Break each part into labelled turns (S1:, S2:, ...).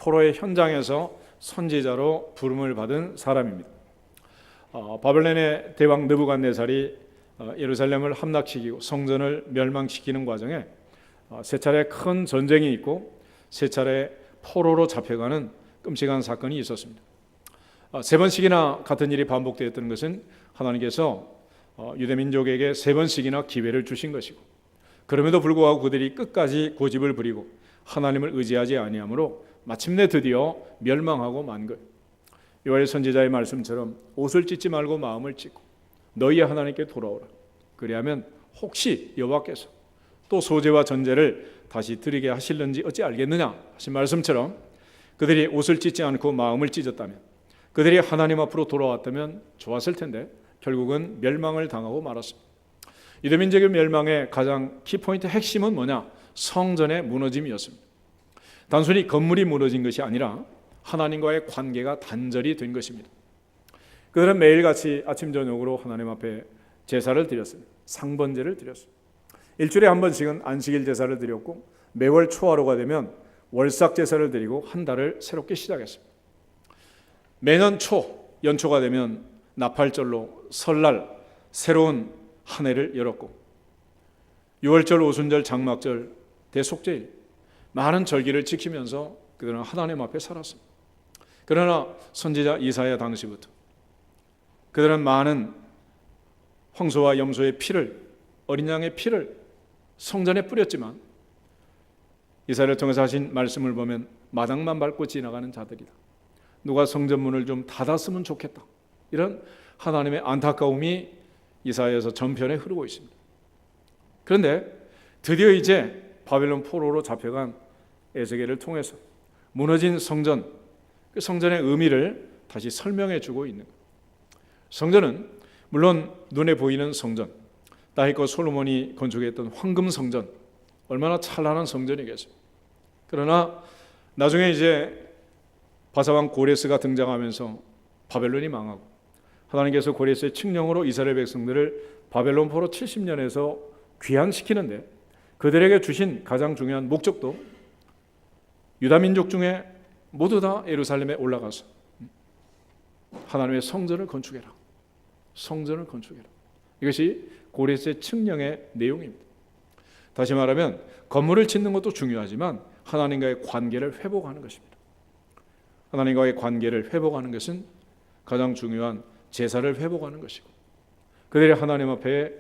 S1: 포로의 현장에서 선지자로 부름을 받은 사람입니다. 바벨론의 대왕 느부갓네살이 예루살렘을 함락시키고 성전을 멸망시키는 과정에 세 차례 큰 전쟁이 있고 세 차례 포로로 잡혀가는 끔찍한 사건이 있었습니다. 세 번씩이나 같은 일이 반복되었던 것은 하나님께서 유대민족에게 세 번씩이나 기회를 주신 것이고, 그럼에도 불구하고 그들이 끝까지 고집을 부리고 하나님을 의지하지 아니하므로 마침내 드디어 멸망하고 만 것. 요엘 선지자의 말씀처럼 옷을 찢지 말고 마음을 찢고 너희의 하나님께 돌아오라. 그리하면 혹시 여호와께서 또 소제와 전제를 다시 드리게 하실는지 어찌 알겠느냐 하신 말씀처럼 그들이 옷을 찢지 않고 마음을 찢었다면, 그들이 하나님 앞으로 돌아왔다면 좋았을 텐데 결국은 멸망을 당하고 말았습니다. 유대민족의 멸망의 가장 키포인트 핵심은 뭐냐? 성전의 무너짐이었습니다. 단순히 건물이 무너진 것이 아니라 하나님과의 관계가 단절이 된 것입니다. 그들은 매일같이 아침 저녁으로 하나님 앞에 제사를 드렸습니다. 상번제를 드렸습니다. 일주일에 한 번씩은 안식일 제사를 드렸고, 매월 초하루가 되면 월삭 제사를 드리고 한 달을 새롭게 시작했습니다. 매년 연초가 되면 나팔절로 설날 새로운 한 해를 열었고, 6월절, 오순절, 장막절, 대속제일 많은 절기를 지키면서 그들은 하나님 앞에 살았습니다. 그러나 선지자 이사야 당시부터 그들은 많은 황소와 염소의 피를, 어린 양의 피를 성전에 뿌렸지만 이사야를 통해서 하신 말씀을 보면 마당만 밟고 지나가는 자들이다. 누가 성전 문을 좀 닫았으면 좋겠다. 이런 하나님의 안타까움이 이사야에서 전편에 흐르고 있습니다. 그런데 드디어 이제 바벨론 포로로 잡혀간 에스겔을 통해서 무너진 성전, 그 성전의 의미를 다시 설명해 주고 있는 거예요. 성전은 물론 눈에 보이는 성전, 다윗과 솔로몬이 건축했던 황금 성전, 얼마나 찬란한 성전이겠어요. 그러나 나중에 이제 바사왕 고레스가 등장하면서 바벨론이 망하고 하나님께서 고레스의 칙령으로 이스라엘 백성들을 바벨론 포로 70년에서 귀환시키는데 그들에게 주신 가장 중요한 목적도 유다 민족 중에 모두 다 예루살렘에 올라가서 하나님의 성전을 건축해라. 성전을 건축해라. 이것이 고레스의 칙령의 내용입니다. 다시 말하면 건물을 짓는 것도 중요하지만 하나님과의 관계를 회복하는 것입니다. 하나님과의 관계를 회복하는 것은 가장 중요한 제사를 회복하는 것이고, 그들이 하나님 앞에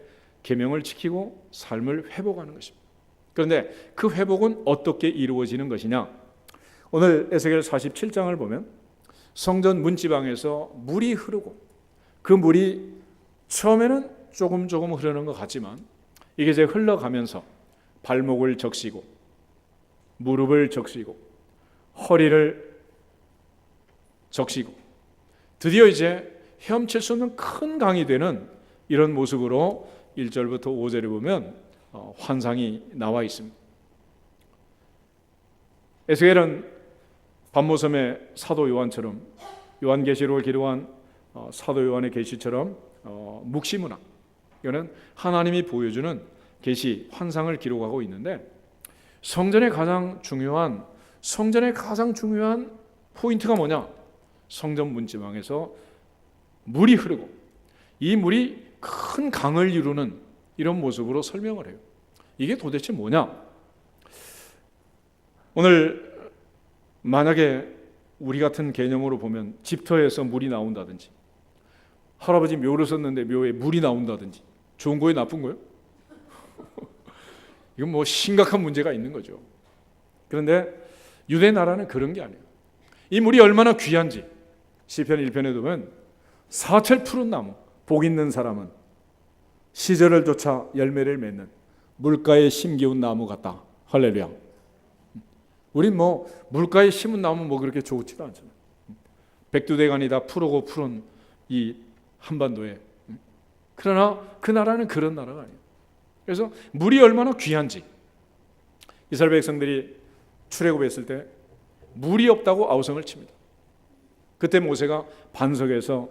S1: 계명을 지키고 삶을 회복하는 것입니다. 그런데 그 회복은 어떻게 이루어지는 것이냐? 오늘 에스겔 47장을 보면 성전 문지방에서 물이 흐르고, 그 물이 처음에는 조금 흐르는 것 같지만 이게 이제 흘러가면서 발목을 적시고 무릎을 적시고 허리를 적시고 드디어 이제 헤엄칠 수 없는 큰 강이 되는 이런 모습으로 1절부터 5절에 보면 환상이 나와 있습니다. 에스겔은 반모섬의 사도 요한처럼, 요한계시록을 기록한 사도 요한의 계시처럼 묵시문학, 이거는 하나님이 보여주는 계시, 환상을 기록하고 있는데 성전의 가장 중요한 포인트가 뭐냐? 성전 문지방에서 물이 흐르고 이 물이 큰 강을 이루는 이런 모습으로 설명을 해요. 이게 도대체 뭐냐? 오늘 만약에 우리 같은 개념으로 보면 집터에서 물이 나온다든지, 할아버지 묘를 썼는데 묘에 물이 나온다든지, 좋은 거예요, 나쁜 거예요? 이건 뭐 심각한 문제가 있는 거죠. 그런데 유대 나라는 그런 게 아니에요. 이 물이 얼마나 귀한지 시편 1편에 보면 사철 푸른 나무, 복 있는 사람은 시절을 쫓아 열매를 맺는 물가에 심기운 나무 같다. 할렐루야. 우린 뭐 물가에 심은 나무 뭐 그렇게 좋지도 않잖아요. 백두대간이 다 푸르고 푸른 이 한반도에. 그러나 그 나라는 그런 나라가 아니에요. 그래서 물이 얼마나 귀한지, 이스라엘 백성들이 출애굽했을 때 물이 없다고 아우성을 칩니다. 그때 모세가 반석에서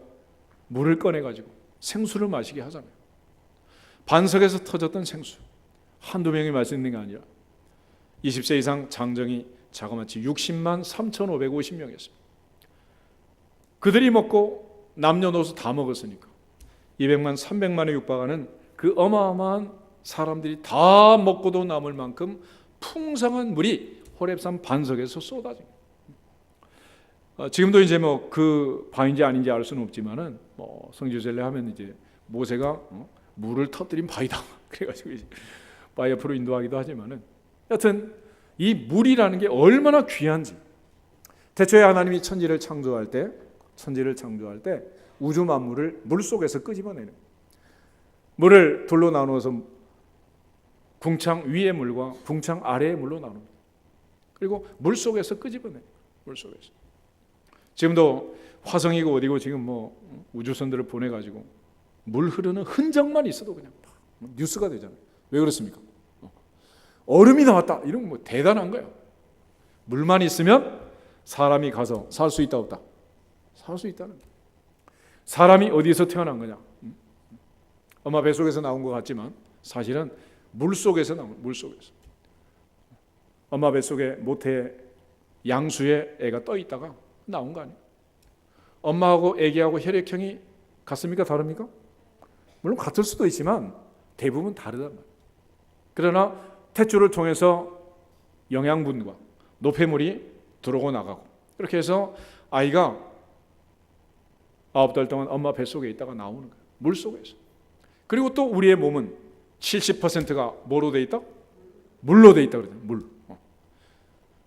S1: 물을 꺼내가지고 생수를 마시게 하잖아요. 반석에서 터졌던 생수, 한두 명이 마시는 게 아니라 20세 이상 장정이 자그마치 60만 3,550명이었습니다. 그들이 먹고 남녀노소 다 먹었으니까 200만 300만에 육박하는 그 어마어마한 사람들이 다 먹고도 남을 만큼 풍성한 물이 호렙산 반석에서 쏟아집니다. 지금도 이제 뭐 그 바인지 아닌지 알 수는 없지만은 뭐 성지순례 하면 이제 모세가 물을 터뜨린 바위다 그래가지고 이제 바위 옆으로 인도하기도 하지만은 여튼 이 물이라는 게 얼마나 귀한지. 태초에 하나님이 천지를 창조할 때 우주 만물을 물 속에서 끄집어내는, 물을 둘로 나누어서 궁창 위의 물과 궁창 아래의 물로 나눕니다. 그리고 물 속에서 끄집어내는, 물 속에서. 지금도 화성이고 어디고 지금 뭐 우주선들을 보내가지고 물 흐르는 흔적만 있어도 그냥 뉴스가 되잖아요. 왜 그렇습니까? 얼음이 나왔다 이런 뭐 대단한 거예요. 물만 있으면 사람이 가서 살 수 있다 없다? 살 수 있다는 거예요. 사람이 어디서 태어난 거냐? 엄마 뱃속에서 나온 것 같지만 사실은 물 속에서 나온, 물 속에서. 엄마 뱃속에 모태 양수에 애가 떠 있다가 나온 거 아니에요? 엄마하고 애기하고 혈액형이 같습니까? 다릅니까? 물론 같을 수도 있지만 대부분 다르단 말이에요. 그러나 태초를 통해서 영양분과 노폐물이 들어오고 나가고 이렇게 해서 아이가 9달 동안 엄마 뱃속에 있다가 나오는 거예요. 물 속에서. 그리고 또 우리의 몸은 70%가 뭐로 돼 있다? 물로 돼 있다 그러잖아요. 물.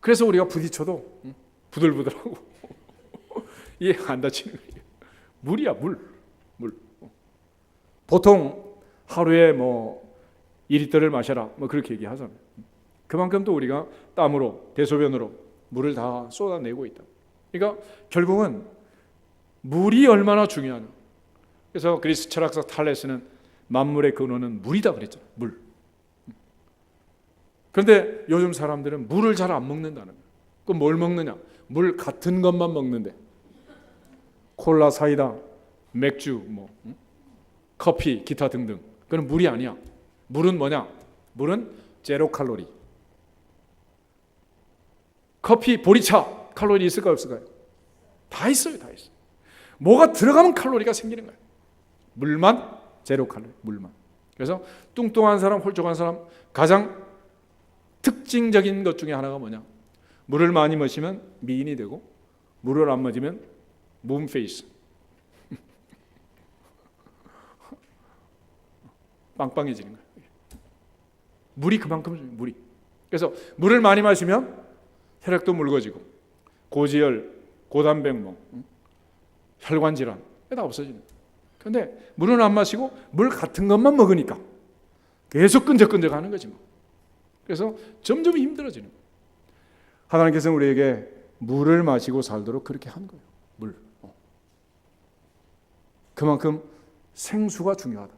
S1: 그래서 우리가 부딪혀도 부들부들하고 이게 안 다치는 거예요. 물이야, 물. 보통 하루에 뭐 2리터를 마셔라 뭐 그렇게 얘기하잖아요. 그만큼 또 우리가 땀으로 대소변으로 물을 다 쏟아내고 있다. 그러니까 결국은 물이 얼마나 중요하냐. 그래서 그리스 철학자 탈레스는 만물의 근원은 물이다 그랬잖아요. 물. 그런데 요즘 사람들은 물을 잘 안 먹는다는 거예요. 그럼 뭘 먹느냐? 물 같은 것만 먹는데 콜라, 사이다, 맥주, 뭐 커피, 기타 등등. 그건 물이 아니야. 물은 뭐냐? 물은 제로 칼로리. 커피, 보리차 칼로리 있을까요? 없을까요? 다 있어요. 다 있어요. 뭐가 들어가면 칼로리가 생기는 거예요. 물만 제로 칼로리, 물만. 그래서 뚱뚱한 사람, 홀쭉한 사람 가장 특징적인 것 중에 하나가 뭐냐? 물을 많이 마시면 미인이 되고 물을 안 마시면 문페이스. 빵빵해지는 거예요. 물이 그만큼 물이. 그래서 물을 많이 마시면 혈액도 묽어지고 고지혈, 고단백모, 혈관 질환 다 없어지는 거예요. 그런데 물은 안 마시고 물 같은 것만 먹으니까 계속 끈적끈적하는 거지 뭐. 그래서 점점 힘들어지는 거예요. 하나님께서는 우리에게 물을 마시고 살도록 그렇게 한 거예요. 물. 그만큼 생수가 중요하다.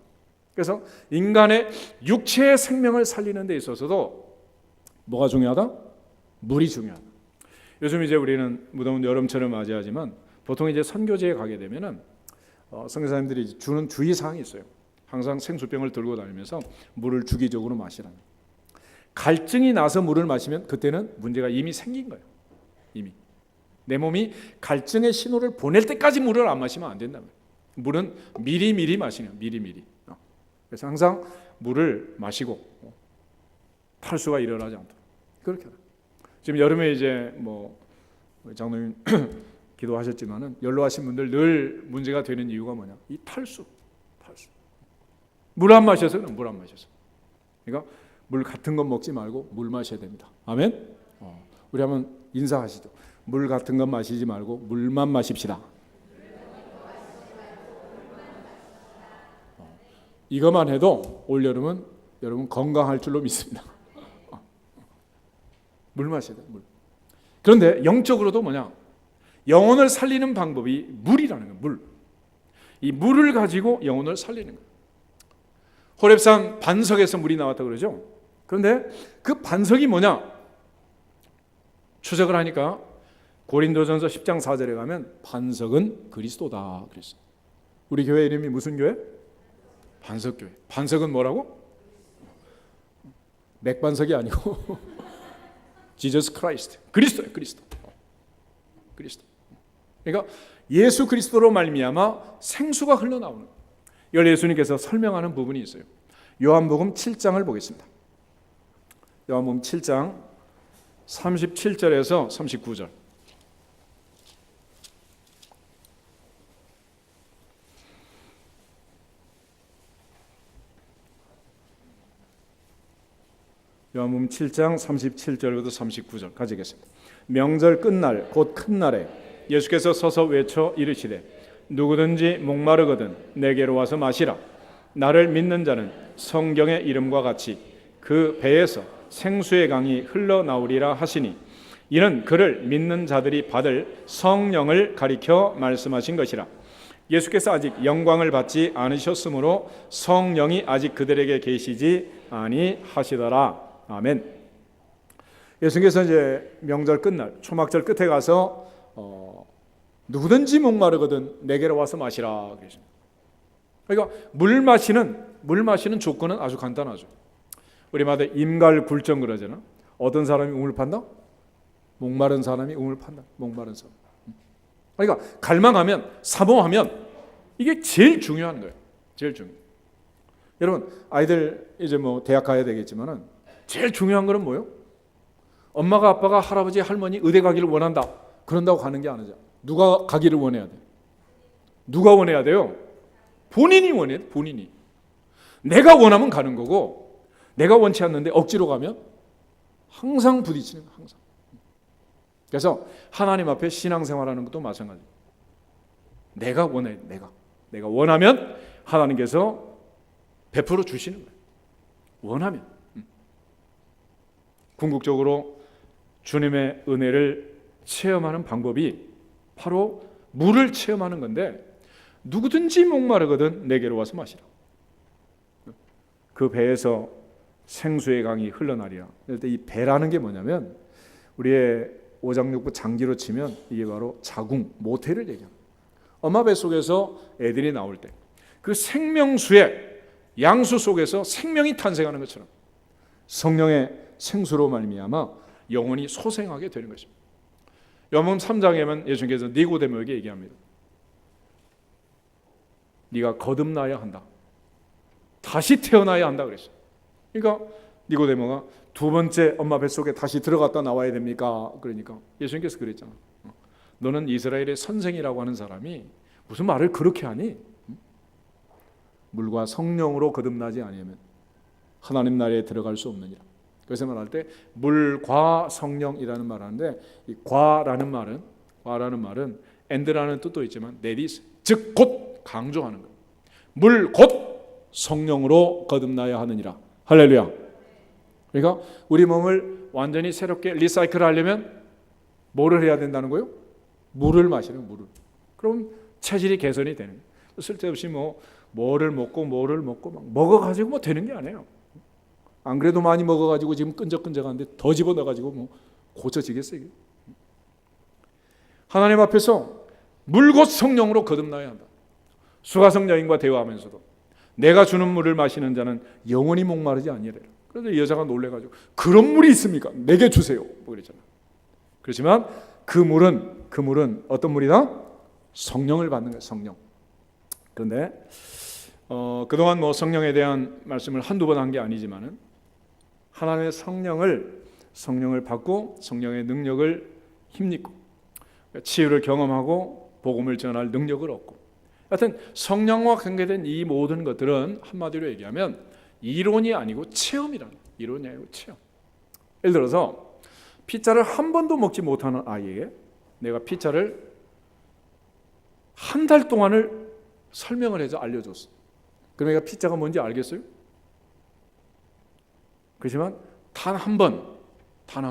S1: 그래서 인간의 육체의 생명을 살리는 데 있어서도 뭐가 중요하다? 물이 중요하다. 요즘 이제 우리는 무더운 여름철을 맞이하지만 보통 이제 선교제에 가게 되면은 선교사님들이 주는 주의 사항이 있어요. 항상 생수병을 들고 다니면서 물을 주기적으로 마시라는. 갈증이 나서 물을 마시면 그때는 문제가 이미 생긴 거예요. 이미 내 몸이 갈증의 신호를 보낼 때까지 물을 안 마시면 안 된다는 거예요. 물은 미리미리 마시는 미리미리. 그래서 항상 물을 마시고 탈수가 일어나지 않도록 그렇게 하라. 지금 여름에 이제 뭐 장로님 기도하셨지만은 연로하신 분들 늘 문제가 되는 이유가 뭐냐? 이 탈수. 물 안 마셔서 물 안 마셔서. 그러니까 물 같은 것 먹지 말고 물 마셔야 됩니다. 아멘. 우리 한번 인사하시죠. 물 같은 것 마시지 말고 물만 마십시다. 이것만 해도 올 여름은 여러분 건강할 줄로 믿습니다. 물 마셔야 돼. 물. 그런데 영적으로도 뭐냐? 영혼을 살리는 방법이 물이라는 거예요. 물. 이 물을 가지고 영혼을 살리는 거예요. 호렙산 반석에서 물이 나왔다 그러죠. 그런데 그 반석이 뭐냐? 추적을 하니까 고린도전서 10장 4절에 가면 반석은 그리스도다 그랬어요. 우리 교회 이름이 무슨 교회? 반석교회. 반석은 뭐라고? 맥반석이 아니고 Jesus Christ. 그리스도예요. 그리스도. 그리스도. 그러니까 예수 그리스도로 말미암아 생수가 흘러나오는, 이걸 예수님께서 설명하는 부분이 있어요. 요한복음 7장을 보겠습니다. 요한복음 7장 37절에서 39절. 요한복음 7장 37절부터 39절 가지겠습니다. 명절 끝날 곧 큰 날에 예수께서 서서 외쳐 이르시되 누구든지 목마르거든 내게로 와서 마시라. 나를 믿는 자는 성경의 이름과 같이 그 배에서 생수의 강이 흘러나오리라 하시니, 이는 그를 믿는 자들이 받을 성령을 가리켜 말씀하신 것이라. 예수께서 아직 영광을 받지 않으셨으므로 성령이 아직 그들에게 계시지 아니하시더라. 아멘. 예수께서 이제 명절 끝날 초막절 끝에 가서 누구든지 목마르거든 내게로 와서 마시라 그러십니다. 그러니까 물 마시는 조건은 아주 간단하죠. 우리마다 임갈굴정 그러잖아. 어떤 사람이 우물 판다? 목마른 사람이 우물 판다. 목마른 사람. 그러니까 갈망하면, 사모하면, 이게 제일 중요한 거예요. 제일 중요. 여러분 아이들 이제 뭐 대학 가야 되겠지만은 제일 중요한 거는 뭐예요? 엄마가 아빠가 할아버지 할머니 의대 가기를 원한다. 그런다고 가는 게 아니죠. 누가 가기를 원해야 돼? 누가 원해야 돼요? 본인이 원해야 돼. 본인이. 내가 원하면 가는 거고, 내가 원치 않는데 억지로 가면 항상 부딪히는 거야. 항상. 그래서 하나님 앞에 신앙생활하는 것도 마찬가지예요. 내가 원해. 내가 원하면 하나님께서 베풀어 주시는 거예요. 원하면. 궁극적으로 주님의 은혜를 체험하는 방법이 바로 물을 체험하는 건데, 누구든지 목마르거든 내게로 와서 마시라. 그 배에서 생수의 강이 흘러나리라. 이 배라는 게 뭐냐면 우리의 오장육부 장기로 치면 이게 바로 자궁, 모태를 얘기합니다. 엄마 뱃속에서 애들이 나올 때 그 생명수의 양수 속에서 생명이 탄생하는 것처럼 성령의 생수로 말미암아 영혼이 소생하게 되는 것입니다. 요한복음 3장에는 예수님께서 니고데모에게 얘기합니다. 네가 거듭나야 한다. 다시 태어나야 한다 그랬어요. 그러니까 니고데모가 두 번째 엄마 뱃속에 다시 들어갔다 나와야 됩니까? 그러니까 예수님께서 그랬잖아. 너는 이스라엘의 선생이라고 하는 사람이 무슨 말을 그렇게 하니? 물과 성령으로 거듭나지 아니하면 하나님 나라에 들어갈 수 없느니라. 그래서 말할 때 물과 성령이라는 말을 하는데, 이 과라는 말은 and라는 뜻도 있지만 that is, 즉 곧 강조하는 거예요. 물 곧 성령으로 거듭나야 하느니라. 할렐루야. 그러니까 우리 몸을 완전히 새롭게 리사이클 하려면 뭐를 해야 된다는 거예요? 물을 마시는 물을. 그럼 체질이 개선이 되는 거예요. 쓸데없이 뭐를 먹고 막 먹어가지고 뭐 되는 게 아니에요. 안 그래도 많이 먹어가지고 지금 끈적끈적한데 더 집어넣어가지고 뭐 고쳐지겠어요? 하나님 앞에서 물 곧 성령으로 거듭나야 한다. 수가성 여인과 대화하면서도 내가 주는 물을 마시는 자는 영원히 목마르지 아니하리라. 그래서 이 여자가 놀래가지고 그런 물이 있습니까? 내게 주세요. 뭐 그랬잖아. 그렇지만 그 물은 어떤 물이다? 성령을 받는 거예요. 성령. 그런데 그동안 뭐 성령에 대한 말씀을 한두 번 한 게 아니지만은 하나님의 성령을 받고 성령의 능력을 힘입고 치유를 경험하고 복음을 전할 능력을 얻고, 하여튼 성령과 관계된 이 모든 것들은 한마디로 얘기하면 이론이 아니고 체험이라는, 이론이 아니고 체험. 예를 들어서 피자를 한 번도 먹지 못하는 아이에게 내가 피자를 한 달 동안을 설명을 해서 알려줬어. 그러니까 피자가 뭔지 알겠어요? 그렇지만 단 한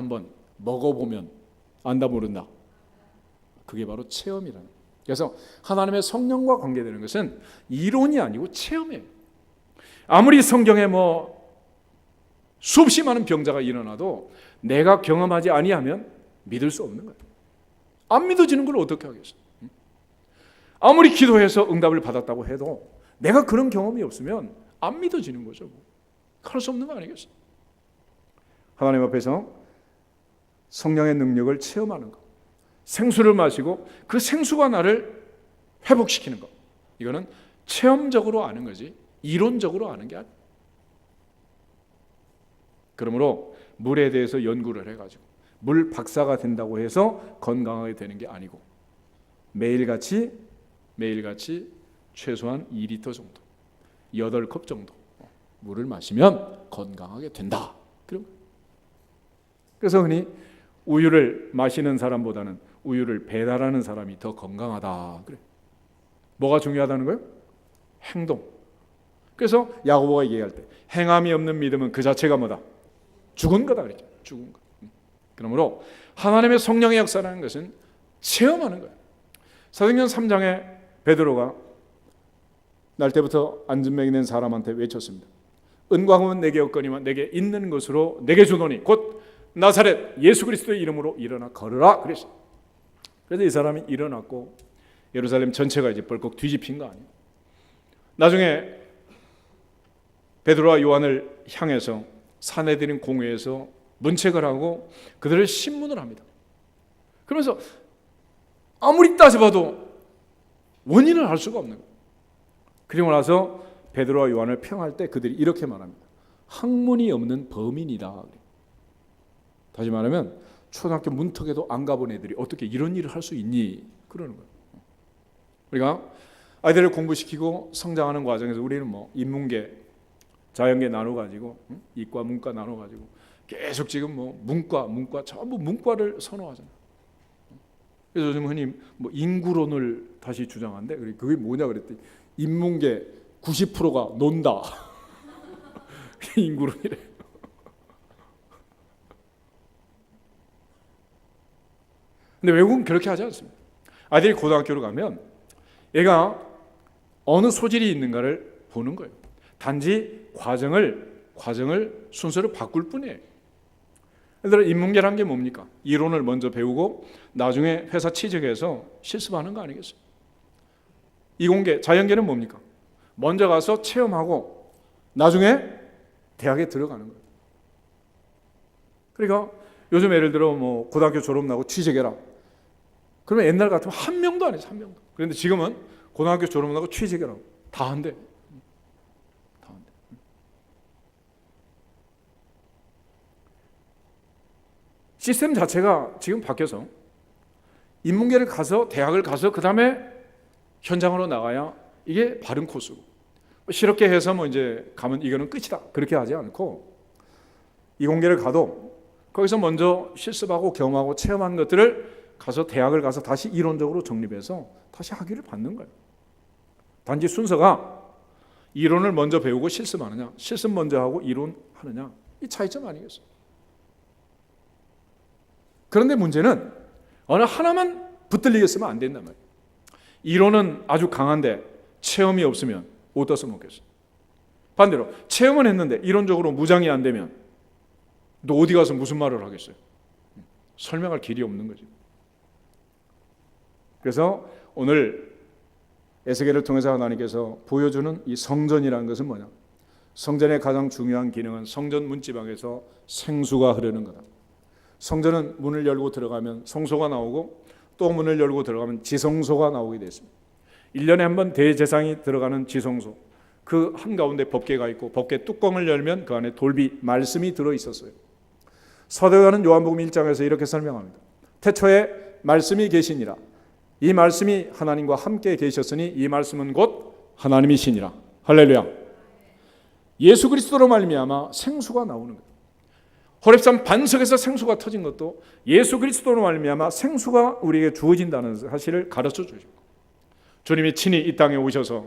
S1: 번 먹어보면 안다 모른다. 그게 바로 체험이라는 거예요. 그래서 하나님의 성령과 관계되는 것은 이론이 아니고 체험이에요. 아무리 성경에 수없이 많은 병자가 일어나도 내가 경험하지 아니하면 믿을 수 없는 거예요. 안 믿어지는 걸 어떻게 하겠어요? 아무리 기도해서 응답을 받았다고 해도 내가 그런 경험이 없으면 안 믿어지는 거죠. 할 수 없는 거 아니겠어요? 하나님 앞에서 성령의 능력을 체험하는 것. 생수를 마시고 그 생수가 나를 회복시키는 것. 이거는 체험적으로 아는 거지 이론적으로 아는 게 아니야. 그러므로 물에 대해서 연구를 해가지고 물 박사가 된다고 해서 건강하게 되는 게 아니고 매일같이 최소한 2리터 정도 8컵 정도 물을 마시면 건강하게 된다. 그래서 흔히 우유를 마시는 사람보다는 우유를 배달하는 사람이 더 건강하다. 그래. 뭐가 중요하다는 거예요? 행동. 그래서 야고보가 얘기할 때 행함이 없는 믿음은 그 자체가 뭐다? 죽은 거다 그랬죠. 죽은 거. 그러므로 하나님의 성령의 역사라는 것은 체험하는 거예요. 사도행전 3장에 베드로가 날 때부터 안진병이 된 사람한테 외쳤습니다. 은과 금은 내게 없거니와 내게 있는 것으로 내게 주노니 곧 나사렛 예수 그리스도의 이름으로 일어나 걸으라 그랬어요. 그래서 이 사람이 일어났고 예루살렘 전체가 이제 벌컥 뒤집힌 거 아니에요. 나중에 베드로와 요한을 향해서 사내들인 공회에서 문책을 하고 그들을 신문을 합니다. 그러면서 아무리 따져봐도 원인을 알 수가 없는 거예요. 그리고 나서 베드로와 요한을 평할 때 그들이 이렇게 말합니다. 학문이 없는 범인이다. 다시 말하면 초등학교 문턱에도 안 가본 애들이 어떻게 이런 일을 할 수 있니? 그러는 거예요. 우리가 아이들을 공부시키고 성장하는 과정에서 우리는 뭐 인문계, 자연계 나눠가지고 이과, 문과 나눠가지고 계속 지금 뭐 문과 전부 문과를 선호하잖아요. 그래서 요즘 흔히 뭐 인구론을 다시 주장한데 그게 뭐냐 그랬더니 인문계 90%가 논다. 인구론이래. 근데 외국은 그렇게 하지 않습니다. 아이들이 고등학교로 가면 얘가 어느 소질이 있는가를 보는 거예요. 단지 과정을 순서를 바꿀 뿐이에요. 예를 들어 인문계라는 게 뭡니까? 이론을 먼저 배우고 나중에 회사 취직해서 실습하는 거 아니겠어요? 이공계, 자연계는 뭡니까? 먼저 가서 체험하고 나중에 대학에 들어가는 거예요. 그러니까 요즘 예를 들어 뭐 고등학교 졸업 나고 취직해라. 그러면 옛날 같으면 한 명도 안 했어, 한 명도. 그런데 지금은 고등학교 졸업 나고 취직해라. 다 한대. 시스템 자체가 지금 바뀌어서 인문계를 가서 대학을 가서 그 다음에 현장으로 나가야 이게 바른 코스고 실업계 해서 뭐 이제 가면 이거는 끝이다 그렇게 하지 않고 이공계를 가도 거기서 먼저 실습하고 경험하고 체험한 것들을 가서 대학을 가서 다시 이론적으로 정립해서 다시 학위를 받는 거예요. 단지 순서가 이론을 먼저 배우고 실습하느냐 실습 먼저 하고 이론하느냐 이 차이점 아니겠어요? 그런데 문제는 어느 하나만 붙들리게 쓰면 안 된단 말이에요. 이론은 아주 강한데 체험이 없으면 어디다 써먹겠어요? 반대로 체험은 했는데 이론적으로 무장이 안 되면 너 어디 가서 무슨 말을 하겠어요? 설명할 길이 없는 거죠. 그래서 오늘 에스겔을 통해서 하나님께서 보여주는 이 성전이라는 것은 뭐냐? 성전의 가장 중요한 기능은 성전 문지방에서 생수가 흐르는 거다. 성전은 문을 열고 들어가면 성소가 나오고 또 문을 열고 들어가면 지성소가 나오게 되어 있습니다. 1년에 한 번 대제사장이 들어가는 지성소, 그 한가운데 법궤가 있고 법궤 뚜껑을 열면 그 안에 돌비 말씀이 들어있었어요. 사도요한은 요한복음 1장에서 이렇게 설명합니다. 태초에 말씀이 계시니라. 이 말씀이 하나님과 함께 계셨으니 이 말씀은 곧 하나님이시니라. 할렐루야. 예수 그리스도로 말미암아 생수가 나오는 거예요. 호렙산 반석에서 생수가 터진 것도 예수 그리스도로 말미암아 생수가 우리에게 주어진다는 사실을 가르쳐 주시고 주님이 친히 이 땅에 오셔서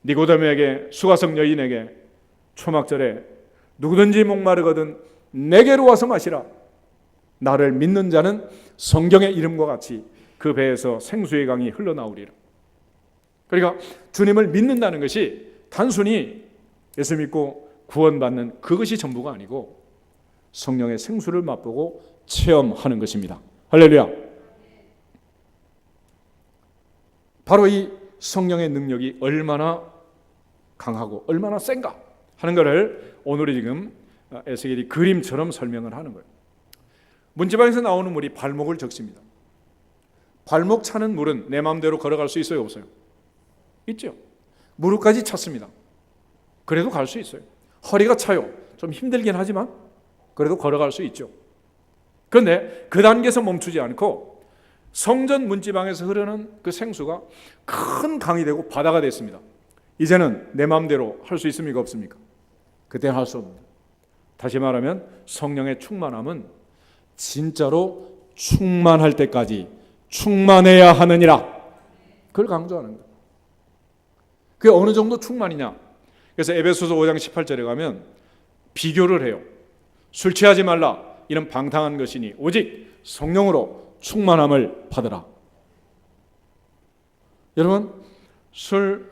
S1: 니고데모에게 수가성 여인에게 초막절에 누구든지 목마르거든 내게로 와서 마시라. 나를 믿는 자는 성경의 이름과 같이 그 배에서 생수의 강이 흘러나오리라. 그러니까 주님을 믿는다는 것이 단순히 예수 믿고 구원받는 그것이 전부가 아니고 성령의 생수를 맛보고 체험하는 것입니다. 할렐루야. 바로 이 성령의 능력이 얼마나 강하고 얼마나 센가 하는 것을 오늘 지금 에스겔이 그림처럼 설명을 하는 거예요. 문지방에서 나오는 물이 발목을 적십니다. 발목 차는 물은 내 마음대로 걸어갈 수 있어요, 없어요? 있죠. 무릎까지 찼습니다. 그래도 갈 수 있어요. 허리가 차요. 좀 힘들긴 하지만 그래도 걸어갈 수 있죠. 그런데 그 단계에서 멈추지 않고 성전 문지방에서 흐르는 그 생수가 큰 강이 되고 바다가 됐습니다. 이제는 내 마음대로 할 수 있습니까, 없습니까? 그때는 할 수 없습니다. 다시 말하면 성령의 충만함은 진짜로 충만할 때까지 충만해야 하느니라. 그걸 강조하는 거예요. 그게 어느 정도 충만이냐? 그래서 에베소서 5장 18절에 가면 비교를 해요. 술 취하지 말라. 이는 방탕한 것이니 오직 성령으로 충만함을 받으라. 여러분, 술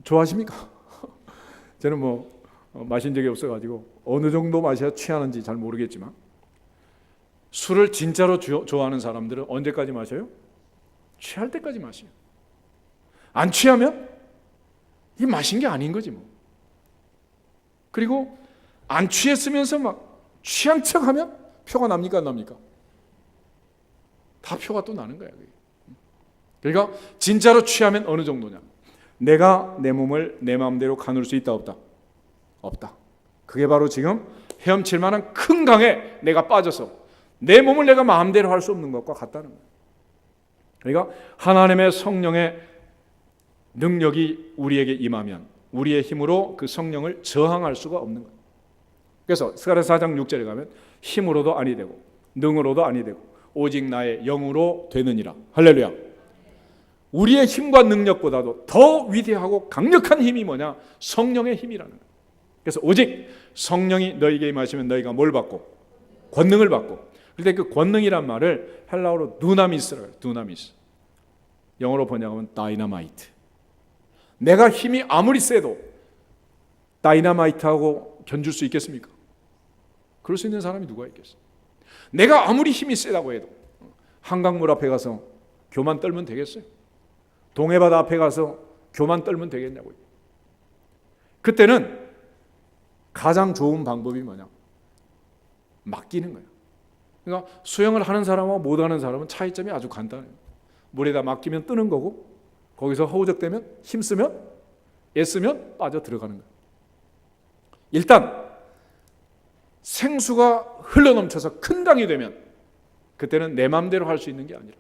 S1: 좋아하십니까? 저는 마신 적이 없어가지고 어느 정도 마셔야 취하는지 잘 모르겠지만, 술을 진짜로 좋아하는 사람들은 언제까지 마셔요? 취할 때까지 마셔요. 안 취하면 이 마신 게 아닌 거지 뭐. 그리고 안 취했으면서 막 취한 척하면 표가 납니까, 안 납니까? 다 표가 또 나는 거야. 그러니까 진짜로 취하면 어느 정도냐? 내가 내 몸을 내 마음대로 가눌 수 있다, 없다? 없다. 그게 바로 지금 헤엄칠 만한 큰 강에 내가 빠져서 내 몸을 내가 마음대로 할 수 없는 것과 같다는 거예요. 그러니까 하나님의 성령의 능력이 우리에게 임하면 우리의 힘으로 그 성령을 저항할 수가 없는 거예요. 그래서 스가랴서 4장 6절에 가면 힘으로도 아니 되고 능으로도 아니 되고 오직 나의 영으로 되느니라. 할렐루야. 우리의 힘과 능력보다도 더 위대하고 강력한 힘이 뭐냐? 성령의 힘이라는 거예요. 그래서 오직 성령이 너희에게 임하시면 너희가 뭘 받고? 권능을 받고. 그런데 그 권능이란 말을 헬라어로 두나미스라고 해요. 두나미스. 영어로 번역하면 다이너마이트. 내가 힘이 아무리 세도 다이너마이트하고 견줄 수 있겠습니까? 그럴 수 있는 사람이 누가 있겠어요? 내가 아무리 힘이 세다고 해도 한강물 앞에 가서 교만 떨면 되겠어요? 동해바다 앞에 가서 교만 떨면 되겠냐고요. 그때는 가장 좋은 방법이 뭐냐? 맡기는 거예요. 그러니까 수영을 하는 사람하고 못하는 사람은 차이점이 아주 간단해요. 물에다 맡기면 뜨는 거고 거기서 허우적대면 힘쓰면 애쓰면 빠져 들어가는 거예요. 일단 생수가 흘러넘쳐서 큰 강이 되면 그때는 내 마음대로 할 수 있는 게 아니라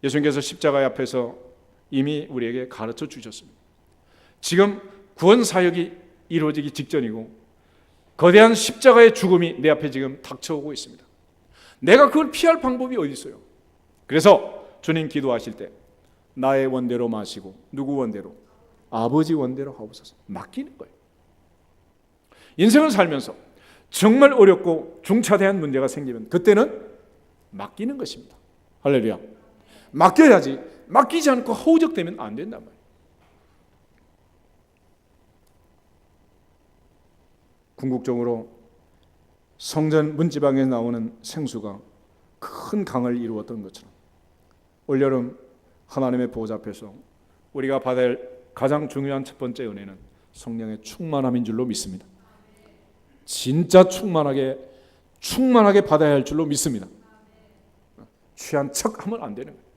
S1: 예수님께서 십자가 앞에서 이미 우리에게 가르쳐 주셨습니다. 지금 구원 사역이 이루어지기 직전이고 거대한 십자가의 죽음이 내 앞에 지금 닥쳐오고 있습니다. 내가 그걸 피할 방법이 어디 있어요? 그래서 주님 기도하실 때 나의 원대로 마시고 누구 원대로? 아버지 원대로 하옵소서. 맡기는 거예요. 인생을 살면서 정말 어렵고 중차대한 문제가 생기면 그때는 맡기는 것입니다. 할렐루야. 맡겨야지. 맡기지 않고 허우적대면 안 된단 말이에요. 궁극적으로 성전 문지방에 나오는 생수가 큰 강을 이루었던 것처럼 올여름 하나님의 보좌 앞에서 우리가 받아야 할 가장 중요한 첫 번째 은혜는 성령의 충만함인 줄로 믿습니다. 진짜 충만하게 받아야 할 줄로 믿습니다. 취한 척하면 안 되는 거예요.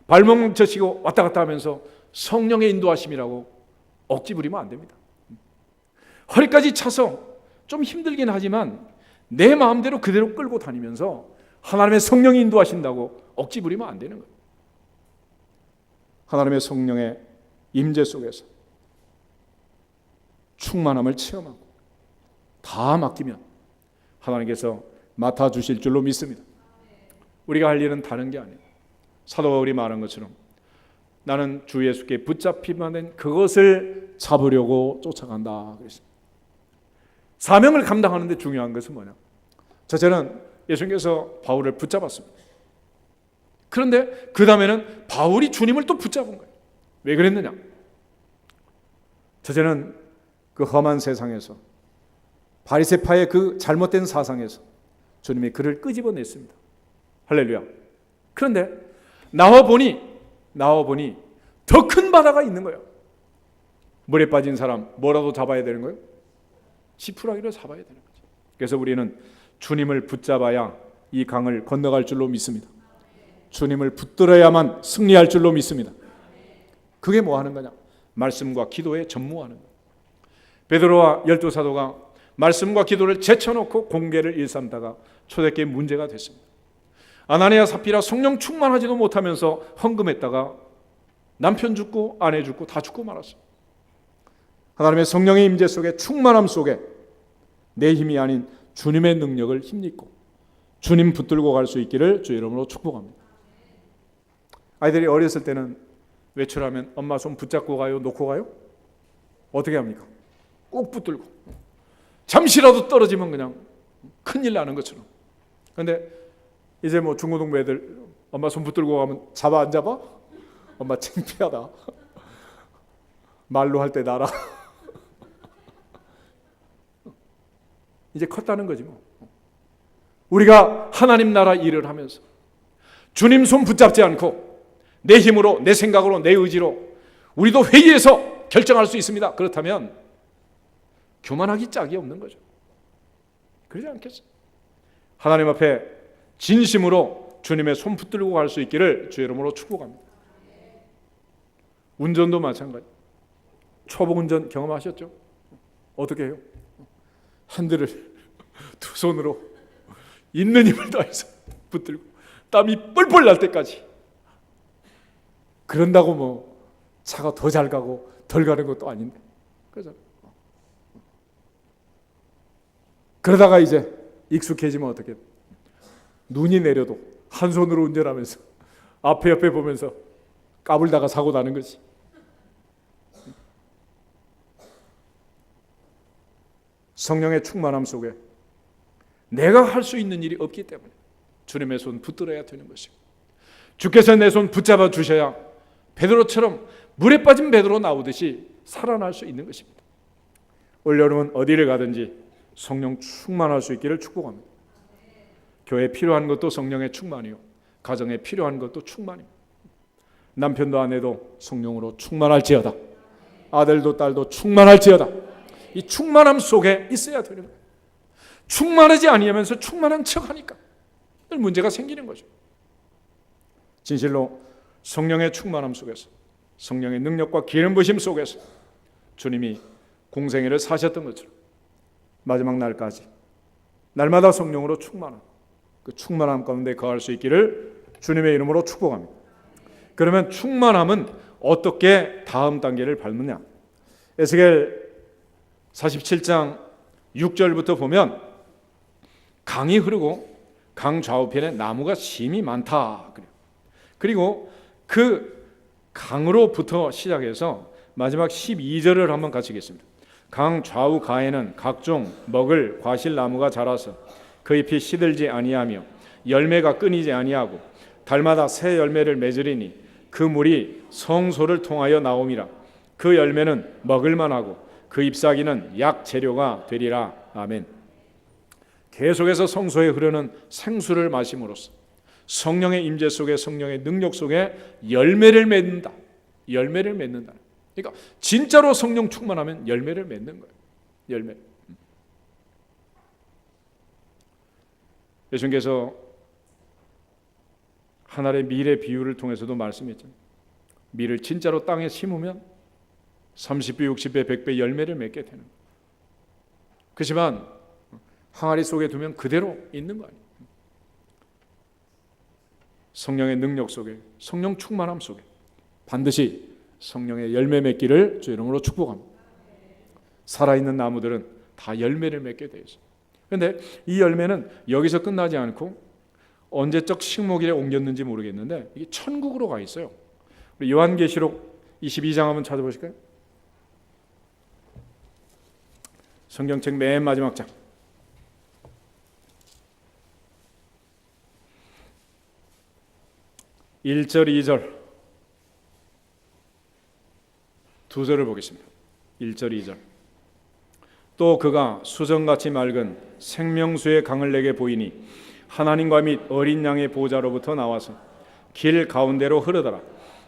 S1: 발목 젖히고 왔다 갔다 하면서 성령의 인도하심이라고 억지 부리면 안 됩니다. 허리까지 차서 좀 힘들긴 하지만 내 마음대로 그대로 끌고 다니면서 하나님의 성령이 인도하신다고 억지 부리면 안 되는 거예요. 하나님의 성령의 임재 속에서 충만함을 체험하고 다 맡기면 하나님께서 맡아주실 줄로 믿습니다. 우리가 할 일은 다른 게 아니에요. 사도 바울이 말한 것처럼 나는 주 예수께 붙잡히만 된 그것을 잡으려고 쫓아간다 그랬습니다. 사명을 감당하는데 중요한 것은 뭐냐? 첫째는 예수님께서 바울을 붙잡았습니다. 그런데 그 다음에는 바울이 주님을 또 붙잡은 거예요. 왜 그랬느냐? 첫째는 그 험한 세상에서 바리새파의 그 잘못된 사상에서 주님이 그를 끄집어냈습니다. 할렐루야. 그런데 나와 보니 더 큰 바다가 있는 거예요. 물에 빠진 사람 뭐라도 잡아야 되는 거예요? 지푸라기를 잡아야 되는 거죠. 그래서 우리는 주님을 붙잡아야 이 강을 건너갈 줄로 믿습니다. 주님을 붙들어야만 승리할 줄로 믿습니다. 그게 뭐 하는 거냐? 말씀과 기도에 전무하는 거예요. 베드로와 12사도가 말씀과 기도를 제쳐놓고 공개를 일삼다가 초대교회 문제가 됐습니다. 아나니아 삽비라 성령 충만하지도 못하면서 헌금했다가 남편 죽고 아내 죽고 다 죽고 말았어요. 하나님의 성령의 임재 속에, 충만함 속에 내 힘이 아닌 주님의 능력을 힘입고 주님 붙들고 갈 수 있기를 주의 이름으로 축복합니다. 아이들이 어렸을 때는 외출하면 엄마 손 붙잡고 가요? 놓고 가요? 어떻게 합니까? 꼭 붙들고, 잠시라도 떨어지면 그냥 큰일 나는 것처럼. 그런데 이제 뭐 중고등부 애들 엄마 손 붙들고 가면 잡아 안 잡아? 엄마 창피하다. 말로 할 때 나라. 이제 컸다는 거지 뭐. 우리가 하나님 나라 일을 하면서 주님 손 붙잡지 않고 내 힘으로, 내 생각으로, 내 의지로 우리도 회의해서 결정할 수 있습니다. 그렇다면 교만하기 짝이 없는 거죠. 그러지 않겠어요? 하나님 앞에 진심으로 주님의 손 붙들고 갈 수 있기를 주의 이름으로 축복합니다. 운전도 마찬가지. 초보 운전 경험하셨죠? 어떻게 해요? 핸들을 두 손으로 있는 힘을 다해서 붙들고 땀이 뻘뻘 날 때까지. 그런다고 뭐 차가 더 잘 가고 덜 가는 것도 아닌데. 그러다가 이제 익숙해지면 어떻게 돼? 눈이 내려도 한 손으로 운전하면서 앞에 옆에 보면서 까불다가 사고 나는 거지. 성령의 충만함 속에 내가 할 수 있는 일이 없기 때문에 주님의 손 붙들어야 되는 것이고, 주께서 내 손 붙잡아 주셔야 베드로처럼 물에 빠진 베드로 나오듯이 살아날 수 있는 것입니다. 올여름은 어디를 가든지 성령 충만할 수 있기를 축복합니다. 교회에 필요한 것도 성령의 충만이요, 가정에 필요한 것도 충만입니다. 남편도 아내도 성령으로 충만할지어다. 아들도 딸도 충만할지어다. 이 충만함 속에 있어야 되는 거예요. 충만하지 아니하면서 충만한 척하니까 늘 문제가 생기는 거죠. 진실로 성령의 충만함 속에서, 성령의 능력과 기름 부심 속에서 주님이 공생애를 사셨던 것처럼 마지막 날까지 날마다 성령으로 충만한 그 충만함 가운데 거할 수 있기를 주님의 이름으로 축복합니다. 그러면 충만함은 어떻게 다음 단계를 밟느냐? 에스겔 47장 6절부터 보면 강이 흐르고 강 좌우편에 나무가 심이 많다. 그리고 그 강으로부터 시작해서 마지막 12절을 한번 같이 읽겠습니다. 강 좌우 가에는 각종 먹을 과실나무가 자라서 그 잎이 시들지 아니하며 열매가 끊이지 아니하고 달마다 새 열매를 맺으리니 그 물이 성소를 통하여 나옴이라. 그 열매는 먹을만하고 그 잎사귀는 약 재료가 되리라. 아멘. 계속해서 성소에 흐르는 생수를 마심으로써 성령의 임재 속에, 성령의 능력 속에 열매를 맺는다. 열매를 맺는다. 그러니까 진짜로 성령 충만하면 열매를 맺는 거예요. 열매. 예수님께서 하나의 밀의 비유를 통해서도 말씀했잖아요. 밀을 진짜로 땅에 심으면 30배, 60배, 100배 열매를 맺게 되는 거예요. 그렇지만 항아리 속에 두면 그대로 있는 거 아니에요. 성령의 능력 속에, 성령 충만함 속에 반드시 성령의 열매 맺기를 주 이름으로 축복합니다. 살아있는 나무들은 다 열매를 맺게 되어 있어요. 그런데 이 열매는 여기서 끝나지 않고 언제적 식목일에 옮겼는지 모르겠는데 이게 천국으로 가 있어요. 우리 요한계시록 22장 한번 찾아보실까요? 성경책 맨 마지막 장. 1절, 2절 두 절을 보겠습니다. 1절, 2절. 또 그가 수정같이 맑은 생명수의 강을 내게 보이니 하나님과 및 어린 양의 보좌로부터 나와서 길 가운데로 흐르더라.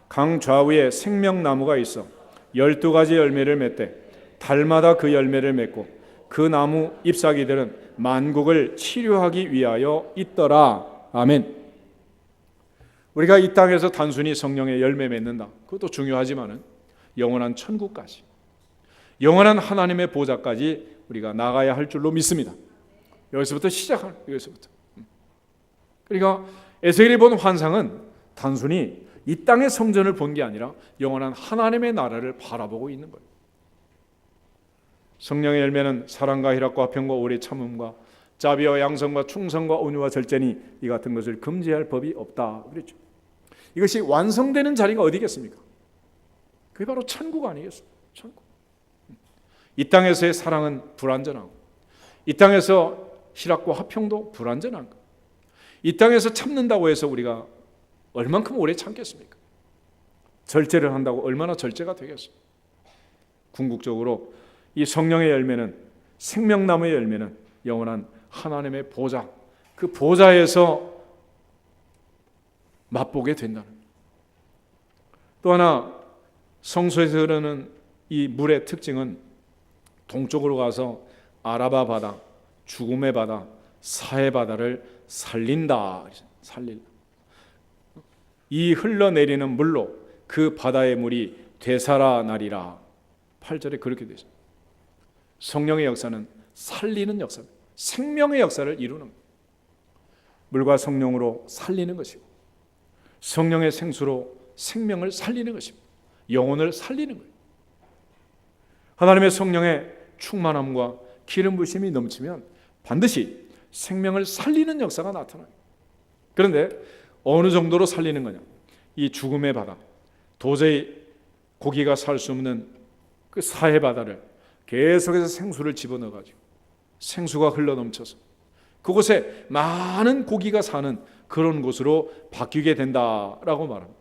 S1: 강 좌우에 생명나무가 있어 12가지 열매를 맺되 달마다 그 열매를 맺고 그 나무 잎사귀들은 만국을 치료하기 위하여 있더라. 아멘. 우리가 이 땅에서 단순히 성령의 열매 맺는다, 그것도 중요하지만은 영원한 천국까지, 영원한 하나님의 보좌까지 우리가 나가야 할 줄로 믿습니다. 여기서부터 시작하는, 여기서부터. 그러니까 에스겔이 본 환상은 단순히 이 땅의 성전을 본 게 아니라 영원한 하나님의 나라를 바라보고 있는 거예요. 성령의 열매는 사랑과 희락과 화평과 오래 참음과 자비와 양성과 충성과 온유와 절제니 이 같은 것을 금지할 법이 없다 그랬죠. 이것이 완성되는 자리가 어디겠습니까? 그게 바로 천국 아니겠어요? 천국. 이 땅에서의 사랑은 불완전하고, 이 땅에서 희락과 화평도 불완전한 것. 이 땅에서 참는다고 해서 우리가 얼만큼 오래 참겠습니까? 절제를 한다고 얼마나 절제가 되겠어요? 궁극적으로 이 성령의 열매는, 생명나무의 열매는 영원한 하나님의 보좌, 그 보좌에서 맛보게 된다는 거예요. 또 하나 성소에서 흐르는 이 물의 특징은 동쪽으로 가서 아라바 바다, 죽음의 바다, 사해 바다를 살린다. 살린다. 이 흘러내리는 물로 그 바다의 물이 되살아나리라. 8절에 그렇게 되죠. 성령의 역사는 살리는 역사입니다. 생명의 역사를 이루는 거예요. 물과 성령으로 살리는 것이고, 성령의 생수로 생명을 살리는 것입니다. 영혼을 살리는 거예요. 하나님의 성령의 충만함과 기름 부심이 넘치면 반드시 생명을 살리는 역사가 나타나요. 그런데 어느 정도로 살리는 거냐? 이 죽음의 바다, 도저히 고기가 살 수 없는 그 사해 바다를 계속해서 생수를 집어넣어가지고 생수가 흘러넘쳐서 그곳에 많은 고기가 사는 그런 곳으로 바뀌게 된다라고 말합니다.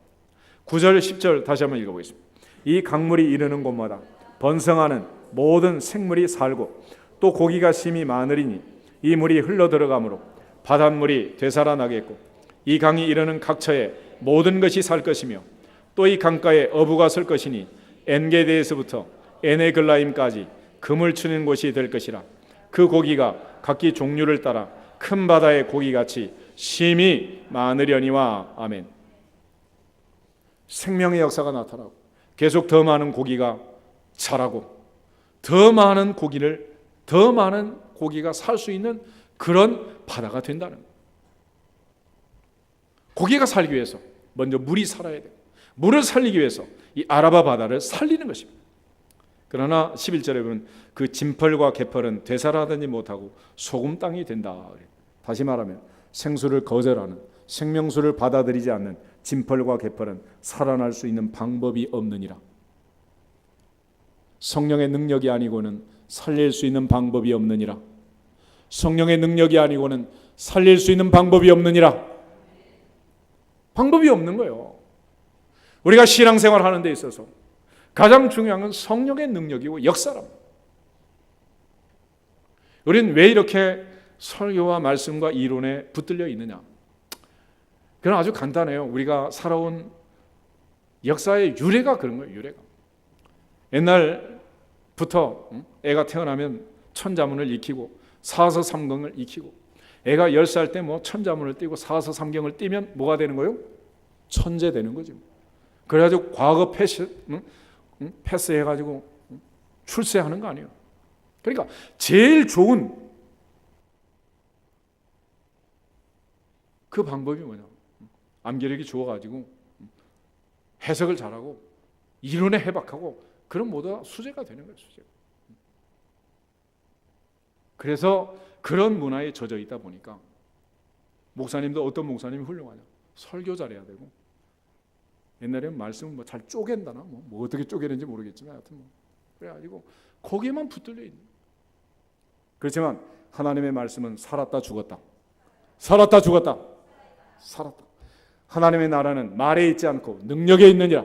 S1: 9절 10절 다시 한번 읽어보겠습니다. 이 강물이 이르는 곳마다 번성하는 모든 생물이 살고 또 고기가 심히 많으리니 이 물이 흘러들어가므로 바닷물이 되살아나겠고 이 강이 이르는 각처에 모든 것이 살 것이며 또 이 강가에 어부가 설 것이니 엔게디에서부터 에네글라임까지 금을 치는 곳이 될 것이라. 그 고기가 각기 종류를 따라 큰 바다의 고기같이 심히 많으려니와. 아멘. 생명의 역사가 나타나고 계속 더 많은 고기가 자라고 더 많은 고기가 살 수 있는 그런 바다가 된다는 거예요. 고기가 살기 위해서 먼저 물이 살아야 돼요. 물을 살리기 위해서 이 아라바 바다를 살리는 것입니다. 그러나 11절에 보면 그 진펄과 개펄은 되살아나지 못하고 소금 땅이 된다. 다시 말하면 생수를 거절하는, 생명수를 받아들이지 않는 진펄과 개펄은 살아날 수 있는 방법이 없느니라. 성령의 능력이 아니고는 살릴 수 있는 방법이 없느니라. 성령의 능력이 아니고는 살릴 수 있는 방법이 없느니라. 방법이 없는 거예요. 우리가 신앙생활 하는 데 있어서 가장 중요한 건 성령의 능력이고 역사랍니다. 우리는 왜 이렇게 설교와 말씀과 이론에 붙들려 있느냐? 그건 아주 간단해요. 우리가 살아온 역사의 유래가 그런 거예요. 유래가. 옛날부터 애가 태어나면 천자문을 익히고 사서삼경을 익히고, 애가 10살 때 뭐 천자문을 띄고 사서삼경을 띄면 뭐가 되는 거예요? 천재 되는 거죠. 그래가지고 과거 패스해가지고 출세하는 거 아니에요. 그러니까 제일 좋은 그 방법이 뭐냐? 암기력이 좋아가지고 해석을 잘하고 이론에 해박하고 그런 모두가 수재가 되는 거예요. 수재. 그래서 그런 문화에 젖어 있다 보니까 목사님도 어떤 목사님이 훌륭하냐? 설교 잘해야 되고, 옛날에는 말씀을 뭐 잘 쪼갠다나 뭐 어떻게 쪼개는지 모르겠지만 하여튼 뭐 그래가지고 거기에만 붙들려 있는. 그렇지만 하나님의 말씀은 살았다 죽었다, 살았다 죽었다, 살았다. 하나님의 나라는 말에 있지 않고 능력에 있느니라.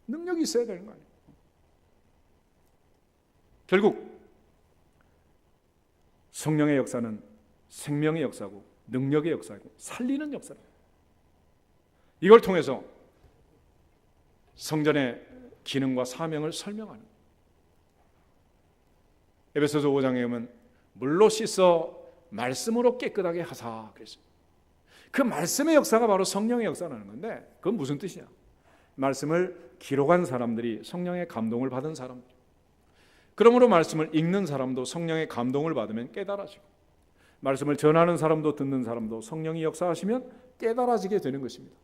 S1: 능력이 있어야 되는 거 아니에요. 결국 성령의 역사는 생명의 역사고 능력의 역사고 살리는 역사입니다. 이걸 통해서 성전의 기능과 사명을 설명하는. 에베소서 5장에 보면 물로 씻어 말씀으로 깨끗하게 하사 그랬어요. 그 말씀의 역사가 바로 성령의 역사라는 건데 그건 무슨 뜻이냐? 말씀을 기록한 사람들이 성령의 감동을 받은 사람들. 그러므로 말씀을 읽는 사람도 성령의 감동을 받으면 깨달아지고, 말씀을 전하는 사람도 듣는 사람도 성령이 역사하시면 깨달아지게 되는 것입니다.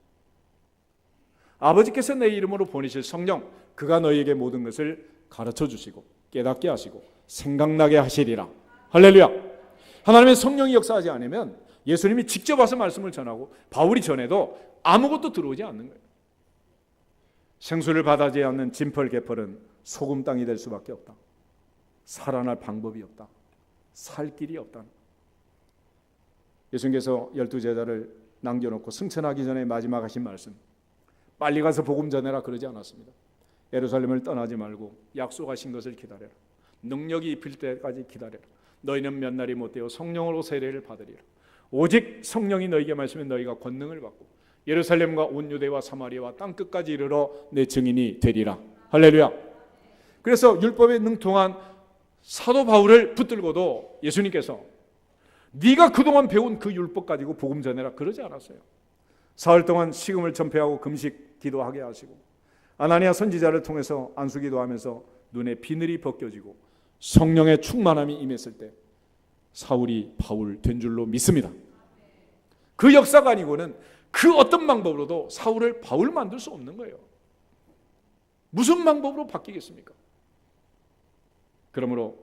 S1: 아버지께서 내 이름으로 보내실 성령, 그가 너희에게 모든 것을 가르쳐 주시고 깨닫게 하시고 생각나게 하시리라. 할렐루야. 하나님의 성령이 역사하지 않으면 예수님이 직접 와서 말씀을 전하고 바울이 전해도 아무것도 들어오지 않는 거예요. 생수를 받아지 않는 진펄 개펄은 소금 땅이 될 수밖에 없다. 살아날 방법이 없다. 살 길이 없다. 예수님께서 12제자를 남겨놓고 승천하기 전에 마지막 하신 말씀, 빨리 가서 복음 전해라 그러지 않았습니다. 예루살렘을 떠나지 말고 약속하신 것을 기다려라. 능력이 입힐 때까지 기다려라. 너희는 몇 날이 못되어 성령으로 세례를 받으리라. 오직 성령이 너희에게 말씀하면 너희가 권능을 받고 예루살렘과 온 유대와 사마리아와 땅끝까지 이르러 내 증인이 되리라. 할렐루야. 그래서 율법에 능통한 사도 바울을 붙들고도 예수님께서 네가 그동안 배운 그 율법 가지고 복음 전해라 그러지 않았어요. 사흘 동안 식음을 전폐하고 금식 기도하게 하시고 아나니아 선지자를 통해서 안수기도하면서 눈에 비늘이 벗겨지고 성령의 충만함이 임했을 때 사울이 바울 된 줄로 믿습니다. 그 역사가 아니고는 그 어떤 방법으로도 사울을 바울 만들 수 없는 거예요. 무슨 방법으로 바뀌겠습니까? 그러므로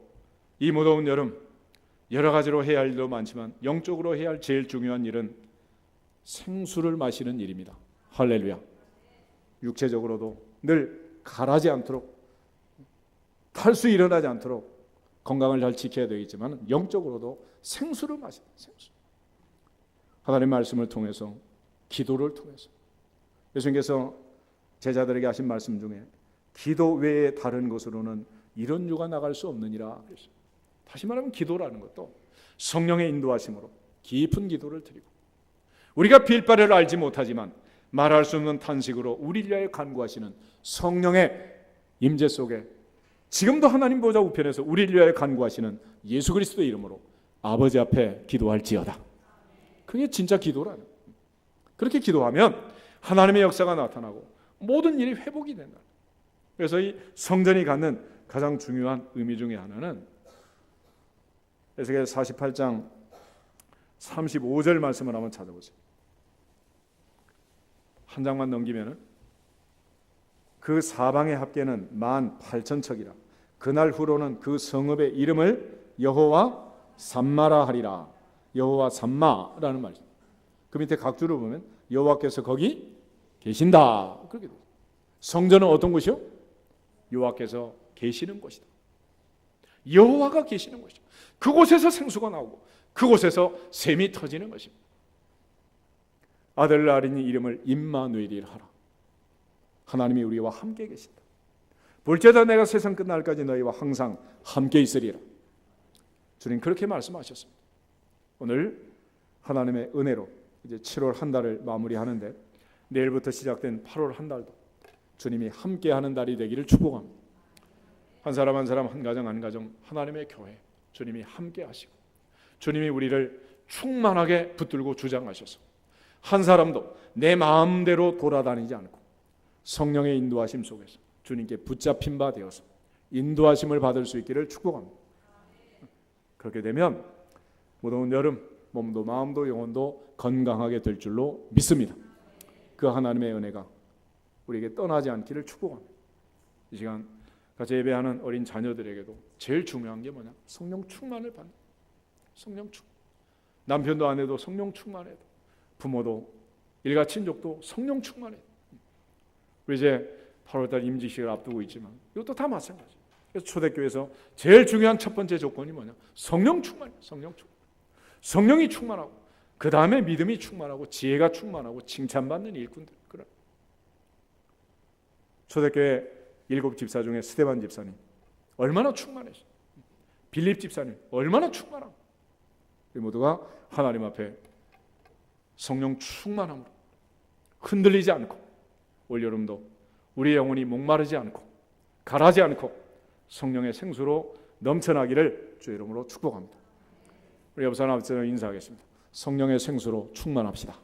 S1: 이 무더운 여름 여러 가지로 해야 할 일도 많지만 영적으로 해야 할 제일 중요한 일은 생수를 마시는 일입니다. 할렐루야. 육체적으로도 늘 가라지 않도록, 탈수 일어나지 않도록 건강을 잘 지켜야 되겠지만 영적으로도 생수를 마신다. 생수. 하나님의 말씀을 통해서, 기도를 통해서. 예수님께서 제자들에게 하신 말씀 중에 기도 외에 다른 것으로는 이런 유가 나갈 수 없느니라 그랬어요. 다시 말하면 기도라는 것도 성령의 인도하심으로 깊은 기도를 드리고, 우리가 빌 바를 알지 못하지만 말할 수 없는 탄식으로 우리를 위하여 간구하시는 성령의 임재 속에 지금도 하나님 보좌 우편에서 우리를 위하여 간구하시는 예수 그리스도의 이름으로 아버지 앞에 기도할지어다. 그게 진짜 기도라는 거예요. 그렇게 기도하면 하나님의 역사가 나타나고 모든 일이 회복이 된다. 그래서 이 성전이 갖는 가장 중요한 의미 중에 하나는 에스겔 48장 35절 말씀을 한번 찾아보세요. 한 장만 넘기면은 그 사방의 합계는 18,000척이라. 그날 후로는 그 성읍의 이름을 여호와 삼마라 하리라. 여호와 삼마라는 말이죠. 그 밑에 각주를 보면 여호와께서 거기 계신다. 그렇게 돼요. 성전은 어떤 곳이요? 여호와께서 계시는 곳이다. 여호와가 계시는 곳이죠. 그곳에서 생수가 나오고 그곳에서 샘이 터지는 것입니다. 아들 낳으리니 이름을 임마누엘이라 하라. 하나님이 우리와 함께 계신다. 볼지어다 내가 세상 끝날까지 너희와 항상 함께 있으리라. 주님 그렇게 말씀하셨습니다. 오늘 하나님의 은혜로 이제 7월 한 달을 마무리하는데 내일부터 시작된 8월 한 달도 주님이 함께하는 달이 되기를 축복합니다. 한 사람 한 사람, 한 가정 한 가정, 하나님의 교회 주님이 함께하시고 주님이 우리를 충만하게 붙들고 주장하셔서 한 사람도 내 마음대로 돌아다니지 않고 성령의 인도하심 속에서 주님께 붙잡힌 바 되어서 인도하심을 받을 수 있기를 축복합니다. 그렇게 되면 무더운 여름 몸도 마음도 영혼도 건강하게 될 줄로 믿습니다. 그 하나님의 은혜가 우리에게 떠나지 않기를 축복합니다. 이 시간 같이 예배하는 어린 자녀들에게도 제일 중요한 게 뭐냐? 성령 충만을 받는. 성령 충만. 남편도 아내도 성령 충만해야 돼. 부모도 일가 친족도 성령 충만해. 우리 이제 8월달 임직식을 앞두고 있지만 이것도 다 마찬가지. 그래서 초대교회에서 제일 중요한 첫 번째 조건이 뭐냐? 성령 충만이에요. 성령 충만. 성령이 충만하고 그 다음에 믿음이 충만하고 지혜가 충만하고 칭찬받는 일꾼들. 그런 초대교회 7 집사 중에 스데반 집사님 얼마나 충만했어요. 빌립 집사님 얼마나 충만하고 이 모두가 하나님 앞에 성령 충만함으로 흔들리지 않고 올여름도 우리의 영혼이 목마르지 않고 가라지 않고 성령의 생수로 넘쳐나기를 주의 이름으로 축복합니다. 우리 옆 사람 앞에서 인사하겠습니다. 성령의 생수로 충만합시다.